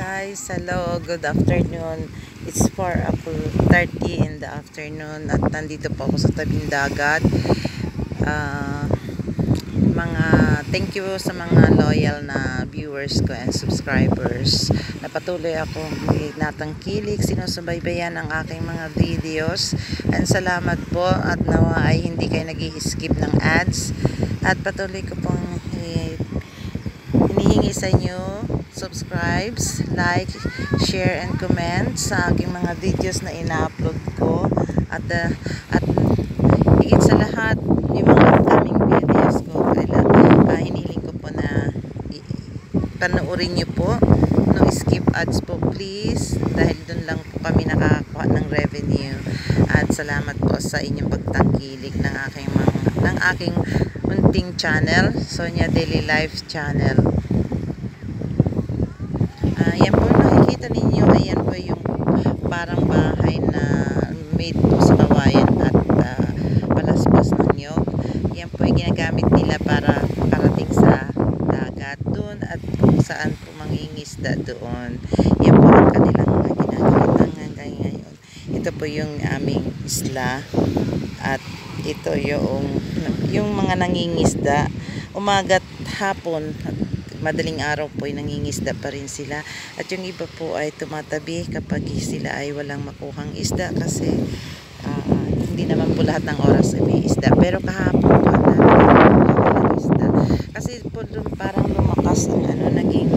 Guys, hello, good afternoon. It's 4:30 in the afternoon at nandito po ako sa tabing dagat. Mga thank you sa mga loyal na viewers ko and subscribers. Napatuloy ako natangkilik, sinusubaybayan ang aking mga videos. And salamat po at nawa ay hindi kayo nag-i-skip ng ads. At patuloy ko pong hinihingi sa inyo subscribes, like, share, and comment sa aking mga videos na ina-upload ko at higit sa lahat yung mga upcoming videos ko hinihiling ko po na panoorin nyo po, no skip ads po please, dahil dun lang po kami nakakakuha ng revenue. At salamat po sa inyong pagtangkilik ng aking munting channel, Sonia Daily Life channel. Yan po nakikita ninyo, ayan po yung parang bahay na made po sa kawayan at palaspas ng nyog. Yan po yung ginagamit nila para parating sa dagat doon at kung saan po mangingisda doon. Yan po ang kanilang ginagamit hanggang ngayon. Ito po yung aming isla at ito yung mga nangingisda umaga't hapon at madaling araw po ay nangingisda pa rin sila. At yung iba po ay tumatabi kapag sila ay walang makuhang isda kasi hindi naman po lahat ng oras ay may isda. Pero kahapon po ang dami ng isda. Kasi po parang lumakas ang naging